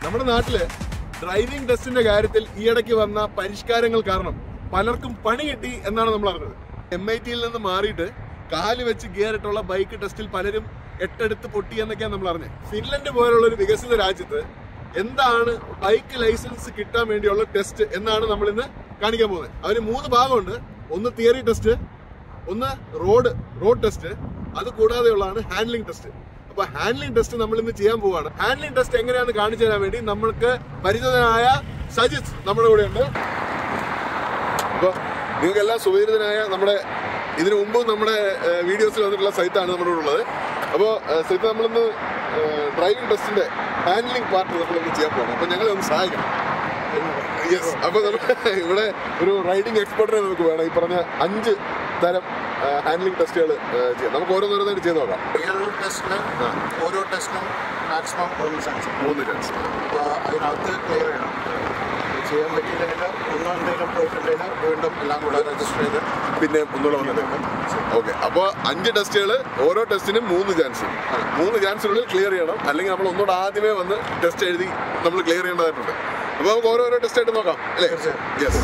നമ്മുടെ നാട്ടില് ഡ്രൈവിംഗ് ടെസ്റ്റിന്റെ കാര്യത്തിൽ ഈയിടയ്ക്ക് വന്ന പരിഷ്കാരങ്ങൾ കാരണം പലർക്കും പണി കിട്ടി എന്നാണ് നമ്മൾ അറിഞ്ഞത്. MIT-യിൽ നിന്ന് മാറിയിട്ട് കാല് വെച്ച് ഗിയർ ഇട്ടുള്ള ബൈക്ക് ടെസ്റ്റിൽ പലരും എട്ടെടുത്ത് പൊട്ടി എന്നൊക്കെയാണ് നമ്മൾ അറിഞ്ഞത്. ഫിൻലൻഡ് പോലുള്ള ഒരു വികസിത രാജ്യത്ത് എന്താണ് ബൈക്ക് ലൈസൻസ് കിട്ടാൻ വേണ്ടിയുള്ള ടെസ്റ്റ് എന്നാണ് നമ്മൾ ഇന്ന് കാണിക്കാൻ പോകുന്നത്. അതിന് 3 ഭാഗമുണ്ട്. ഒന്ന് തിയറി ടെസ്റ്റ്, ഒന്ന് റോഡ് ടെസ്റ്റ്, അത് കൂടാതെയുള്ളതാണ് ഹാൻഡ്ലിംഗ് ടെസ്റ്റ്. അപ്പൊ ഹാൻഡ്ലിംഗ് ടെസ്റ്റ് നമ്മൾ ഇന്ന് ചെയ്യാൻ പോവാണ്. ഹാൻഡ്ലിംഗ് ടെസ്റ്റ് എങ്ങനെയാണെന്ന് കാണിച്ചു തരാൻ വേണ്ടി നമ്മൾക്ക് പരിചിതനായ സജിത് നമ്മുടെ കൂടെ ഉണ്ട്. അപ്പൊ നിങ്ങൾക്കെല്ലാം സുപരിചിതനായ നമ്മുടെ ഇതിനു മുമ്പ് നമ്മുടെ വീഡിയോസിൽ വന്നിട്ടുള്ള സൈത്താണ് നമ്മുടെ കൂടെ ഉള്ളത്. അപ്പോൾ സൈത്ത് നമ്മളിന്ന് ഡ്രൈവിംഗ് ടെസ്റ്റിന്റെ ഹാൻഡ്ലിംഗ് പാർട്ട് നമ്മളിന്ന് ചെയ്യാൻ പോകണം. അപ്പൊ ഞങ്ങളെ ഒന്ന് സഹായിക്കണം. യെസ്. അപ്പൊ നമ്മൾ ഇവിടെ ഒരു റൈഡിംഗ് എക്സ്പെർട്ടിനെ നമുക്ക് വേണം. ഈ പറഞ്ഞ 5 തരം ഹാൻഡ്ലിംഗ് ടെസ്റ്റുകൾ ചെയ്യാം. നമുക്ക് ഓരോന്നോരോന്നായിട്ട് ചെയ്ത് നോക്കാം. ഓരോ ടെസ്റ്റിനും മാക്സിമം 3 ചാൻസ്. അപ്പോൾ അതിനകത്ത് ക്ലിയർ ചെയ്യണം. ചെയ്യാൻ പറ്റിയില്ലെങ്കിൽ എന്തെങ്കിലും പോയിട്ടുണ്ടെങ്കിൽ വീണ്ടും എല്ലാം കൂടെ രജിസ്റ്റർ ചെയ്ത് പിന്നെ ഒന്നുകൂടെ വന്നിട്ടുണ്ട്. ഓക്കെ. അപ്പോൾ 5 ടെസ്റ്റുകൾ, ഓരോ ടെസ്റ്റിനും 3 ചാൻസ്. 3 ചാൻസിനുള്ളിൽ ക്ലിയർ ചെയ്യണം. അല്ലെങ്കിൽ നമ്മൾ ഒന്നുകൂടെ ആദ്യമേ വന്ന് ടെസ്റ്റ് എഴുതി നമ്മൾ ക്ലിയർ ചെയ്യേണ്ടതായിട്ടുണ്ട്. അപ്പോൾ നമുക്ക് ഓരോരോ ടെസ്റ്റ് ആയിട്ട് നോക്കാം അല്ലേ? യെസ്.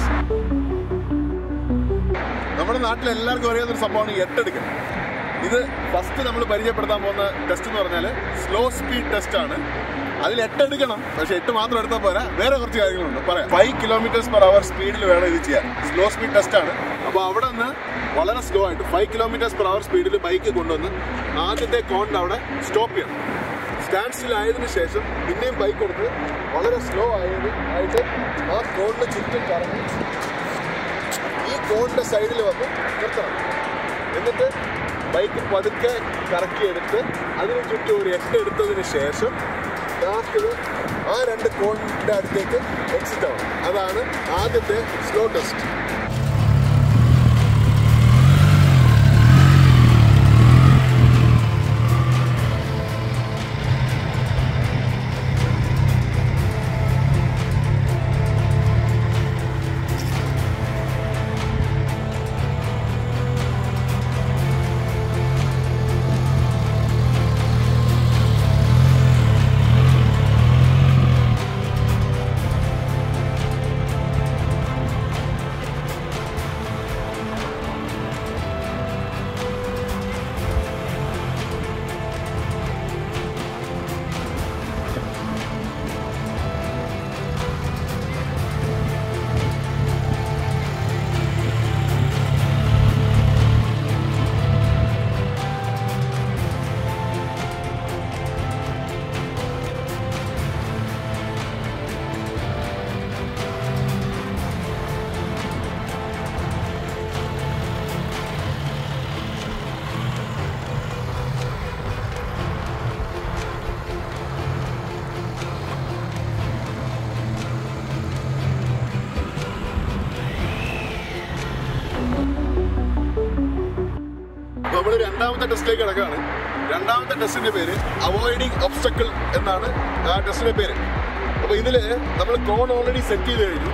നമ്മുടെ നാട്ടിൽ എല്ലാവർക്കും അറിയാവുന്നൊരു സംഭവമാണ് 8 എടുക്കണം. ഇത് ഫസ്റ്റ് നമ്മൾ പരിചയപ്പെടുത്താൻ പോകുന്ന ടെസ്റ്റ് എന്ന് പറഞ്ഞാൽ സ്ലോ സ്പീഡ് ടെസ്റ്റ് ആണ്. അതിൽ 8 എടുക്കണം. പക്ഷെ 8 മാത്രം എടുത്താൽ പോരാ, വേറെ കുറച്ച് കാര്യങ്ങളുണ്ട്. പറയാം. 5 km/h സ്പീഡിൽ വേണം ഇത് ചെയ്യാൻ. സ്ലോ സ്പീഡ് ടെസ്റ്റ് ആണ്. അപ്പോൾ അവിടെ നിന്ന് വളരെ സ്ലോ ആയിട്ട് 5 km/h സ്പീഡിൽ ബൈക്ക് കൊണ്ടുവന്ന് ആദ്യത്തെ കോണിൻ്റെ അവിടെ സ്റ്റോപ്പ് ചെയ്യണം. സ്റ്റാൻഡ് സ്റ്റിൽ ആയതിനു ശേഷം പിന്നെയും ബൈക്ക് എടുത്ത് വളരെ സ്ലോ ആയിട്ട് ആ കോണിന് ചുറ്റും കറങ്ങി ഈ കോണിൻ്റെ സൈഡിൽ വന്ന് നിർത്തണം. എന്നിട്ട് ബൈക്ക് പതുക്കെ കറക്കിയെടുത്ത് അതിന് ചുറ്റും ഒരു 8 എടുത്തതിന് ശേഷം ലാസ്റ്റ് ആ 2 കോണിൻ്റെ അടുത്തേക്ക് എക്സിറ്റ് ആവണം. അതാണ് ആദ്യത്തെ സ്ലോ ടെസ്റ്റ്. നമ്മൾ രണ്ടാമത്തെ ടെസ്റ്റിലേക്ക് കിടക്കുകയാണ്. രണ്ടാമത്തെ ടെസ്റ്റിന്റെ പേര് അവോയ്ഡിങ് ഒബ്സ്റ്റക്കിൾ എന്നാണ് ആ ടെസ്റ്റിന്റെ പേര്. അപ്പോൾ ഇതിൽ നമ്മൾ കോൺ ഓൾറെഡി സെറ്റ് ചെയ്ത് കഴിഞ്ഞു.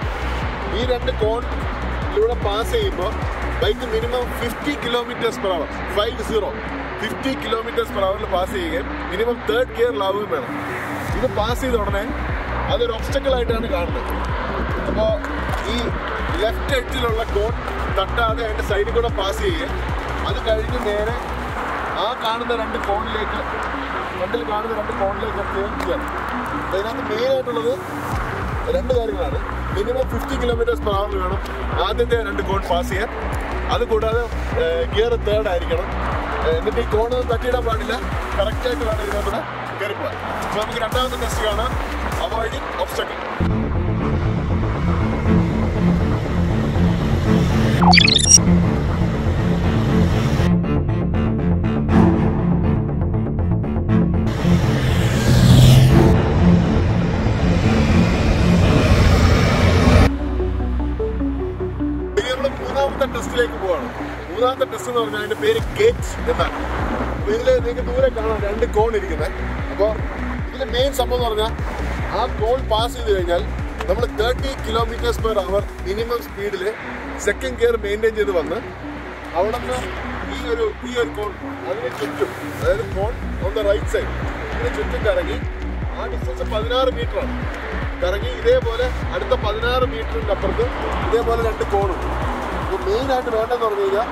ഈ 2 കോണിലൂടെ പാസ് ചെയ്യുമ്പോൾ bike minimum 50 km/h 50 km/h pass ചെയ്യുകയും മിനിമം 3rd ഗിയറിലാവുകയും വേണം. ഇത് പാസ് ചെയ്ത ഉടനെ അതൊരു ഒബ്സ്റ്റക്കിൾ ആയിട്ടാണ് കാണുന്നത്. അപ്പോൾ ഈ ലെഫ്റ്റ് എഡ്ജിലുള്ള കോൺ തട്ടാതെ അതിൻ്റെ സൈഡിൽ കൂടെ പാസ് ചെയ്യുകയും അത് കഴിഞ്ഞ് നേരെ ആ കാണുന്ന 2 കോണിലേക്ക് ഫ്രണ്ടിൽ കാണുന്ന 2 കോണിലേക്ക് ടേൺ ചെയ്യണം. അതിനകത്ത് മെയിനായിട്ടുള്ളത് 2 കാര്യങ്ങളാണ്. മിനിമം 50 km/h വേണം ആദ്യത്തെ 2 കോൺ പാസ് ചെയ്യാൻ. അതുകൂടാതെ ഗിയർ 3rd ആയിരിക്കണം. എന്നിട്ട് ഈ കോണൊന്നും തട്ടിയിടാൻ പാടില്ല. കറക്റ്റായിട്ട് വേണം ഇതിനകത്തൂടെ കയറി പോകാൻ. അപ്പോൾ നമുക്ക് രണ്ടാമത്തെ ടെസ്റ്റ് കാണാം, അവോയ്ഡിങ് ഒബ്സ്റ്റക്കിൾ. മൂന്നാമത്തെ ടെസ്റ്റിലേക്ക് പോവാണ്. മൂന്നാമത്തെ ടെസ്റ്റ് എന്ന് പറഞ്ഞാൽ അതിന്റെ പേര് ഗേറ്റ് എന്നാണ്. അപ്പോൾ ഇതിൽ നിങ്ങൾക്ക് ദൂരെ കാണാം 2 കോൺ ഇരിക്കുന്നത്. അപ്പോൾ ഇതിന്റെ മെയിൻ സംഭവം എന്ന് പറഞ്ഞാൽ ആ കോൺ പാസ് ചെയ്ത് കഴിഞ്ഞാൽ നമ്മൾ 30 km/h മിനിമം സ്പീഡിൽ 2nd ഗിയർ മെയിൻറ്റെയിൻ ചെയ്ത് വന്ന് അവിടെ നിന്ന് ഈ ഒരു കോൺ അതിന് ചുറ്റും, അതായത് കോൺ ഓൺ ദ റൈറ്റ് സൈഡ് ഇതിന് ചുറ്റും കറങ്ങി ആ ഡിസ്റ്റൻസ് 16 മീറ്ററാണ്. കറങ്ങി ഇതേപോലെ അടുത്ത 16 മീറ്ററിൻ്റെ അപ്പുറത്ത് ഇതേപോലെ 2 കോണും. അപ്പോൾ മെയിനായിട്ട് വേണ്ടതെന്ന് പറഞ്ഞു കഴിഞ്ഞാൽ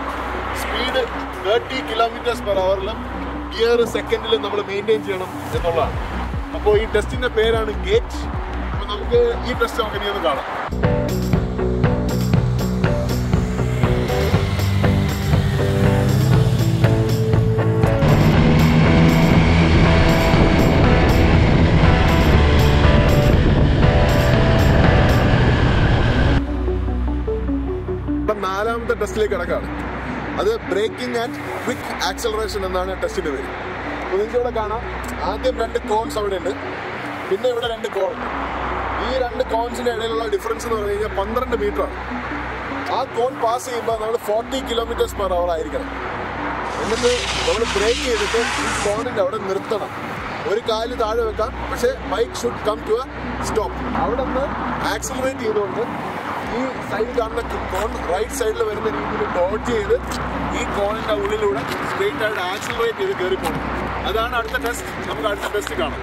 സ്പീഡ് 30 km/h ഗിയർ സെക്കൻഡിൽ നമ്മൾ മെയിൻറ്റെയിൻ ചെയ്യണം എന്നുള്ളതാണ്. അപ്പോൾ ഈ ടെസ്റ്റിൻ്റെ പേരാണ് ഗേറ്റ്. അപ്പോൾ നമുക്ക് ഈ ടെസ്റ്റ് നമുക്ക് ഇനി ഒന്ന് കാണാം. നാലാമത്തെ ടെസ്റ്റിലേക്ക് കിടക്കാണ്. അത് ബ്രേക്കിംഗ് ആൻഡ് ക്വിക്ക് ആക്സലറേഷൻ എന്നാണ് ടെസ്റ്റിന്റെ പേര്. അപ്പോൾ നിങ്ങൾക്ക് ഇവിടെ കാണാം, ആദ്യം 2 കോൺസ് അവിടെ ഉണ്ട്, പിന്നെ ഇവിടെ 2 കോൺ. ഈ 2 കോൺസിന്റെ ഇടയിലുള്ള ഡിഫറൻസ് എന്ന് പറഞ്ഞു കഴിഞ്ഞാൽ 12 മീറ്ററാണ്. ആ കോൺ പാസ് ചെയ്യുമ്പോൾ നമ്മൾ 40 km/h ആയിരിക്കണം. എന്നിട്ട് നമ്മൾ ബ്രേക്ക് ചെയ്തിട്ട് ഈ കോണിന്റെ അവിടെ നിർത്തണം. ഒരു കാല് താഴെ വെക്കാം, പക്ഷേ bike should come to a stop. അവിടെ നിന്ന് ആക്സലറേറ്റ് ചെയ്തുകൊണ്ട് ഈ സൈഡ് കാണുന്ന കോൺ റൈറ്റ് സൈഡിൽ വരുന്ന രീതിയിൽ ഡോഡ്ജ് ചെയ്ത് ഈ കോണിന്റെ ഉള്ളിലൂടെ സ്ട്രെയിറ്റ് ആയിട്ട് ആക്സിലറേറ്റ് ചെയ്ത് കയറി പോകും. അതാണ് അടുത്ത ടെസ്റ്റ്. നമുക്ക് അടുത്ത ടെസ്റ്റ് കാണാം.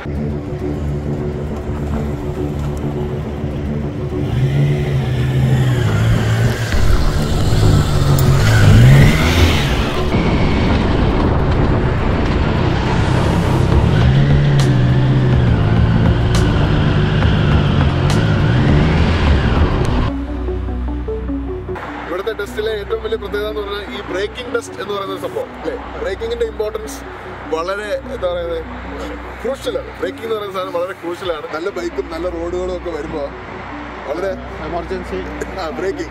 ടെസ്റ്റിലെ ഏറ്റവും വലിയ പ്രത്യേകത എന്ന് പറഞ്ഞാൽ ഈ ബ്രേക്കിംഗ് ടെസ്റ്റ് എന്ന് പറയുന്ന സംഭവം അല്ലേ. ബ്രേക്കിങ്ങിന്റെ ഇമ്പോർട്ടൻസ് വളരെ എന്താ പറയുന്നത് ക്രൂഷ്യലാണ്. ബ്രേക്കിംഗ് എന്ന് പറയുന്ന സാധനം വളരെ ക്രൂഷ്യലാണ്. നല്ല ബൈക്കും നല്ല റോഡുകളും ഒക്കെ വരുമ്പോൾ വളരെ എമർജൻസി ബ്രേക്കിംഗ്.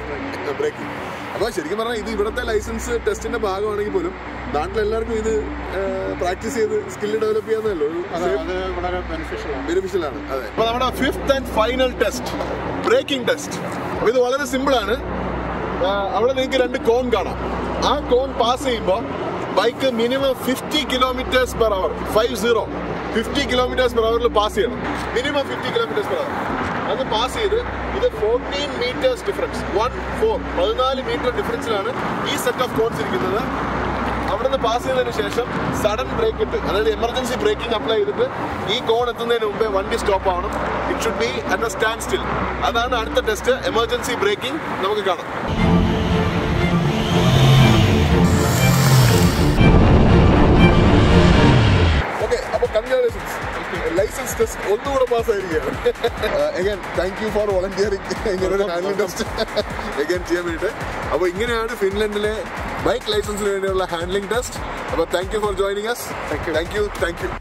അപ്പോൾ ശരിക്കും പറഞ്ഞാൽ ഇത് ഇവിടുത്തെ ലൈസൻസ് ടെസ്റ്റിന്റെ ഭാഗമാണെങ്കിൽ പോലും നാട്ടിലെല്ലാവർക്കും ഇത് പ്രാക്ടീസ് ചെയ്ത് സ്കില്ല് ഡെവലപ്പ് ചെയ്യാന്നല്ലോ വളരെ ബെനിഫിഷ്യൽ ആണ്. അതെ. അപ്പോൾ നമ്മുടെ 5th and final test braking test. അപ്പോൾ ഇത് വളരെ സിമ്പിൾ ആണ്. അവിടെ നിങ്ങൾക്ക് 2 കോൺ കാണാം. ആ കോൺ പാസ് ചെയ്യുമ്പോൾ bike minimum 50 km/h 50 km/h pass ചെയ്യണം. Minimum 50 km/h. അത് പാസ് ചെയ്ത് ഇത് 14 meters ഡിഫറൻസ് 14 മീറ്റർ ഡിഫറൻസിലാണ് ഈ സെറ്റ് ഓഫ് കോൺസ് ഇരിക്കുന്നത്. അവിടെ നിന്ന് പാസ് ചെയ്തതിന് ശേഷം സഡൻ ബ്രേക്ക് ഇട്ട്, അതായത് എമർജൻസി ബ്രേക്കിംഗ് അപ്ലൈ ചെയ്തിട്ട് ഈ കോൺ എത്തുന്നതിന് മുമ്പേ വണ്ടി സ്റ്റോപ്പ് ആവണം. It should be at A stand still. അതാണ് അടുത്ത ടെസ്റ്റ്, എമർജൻസി ബ്രേക്കിംഗ്. നമുക്ക് കാണാം. ഓക്കെ, അപ്പോൾ കൺഗ്രാജുലേഷൻസ്, ലൈസൻസ് ടെസ്റ്റ് ഒന്നുകൂടെ പാസ്സായിരിക്കുകയാണ്. Again thank you for volunteering ഇങ്ങനൊരു ഹാൻഡ്ലിംഗ് ടെസ്റ്റ് അഗൈൻ ചെയ്യാൻ വേണ്ടിയിട്ട്. അപ്പോൾ ഇങ്ങനെയാണ് ഫിൻലൻഡിലെ ബൈക്ക് ലൈസൻസിന് വേണ്ടിയുള്ള ഹാൻഡ്ലിംഗ് ടെസ്റ്റ്. അപ്പോൾ thank you for joining us. Thank U.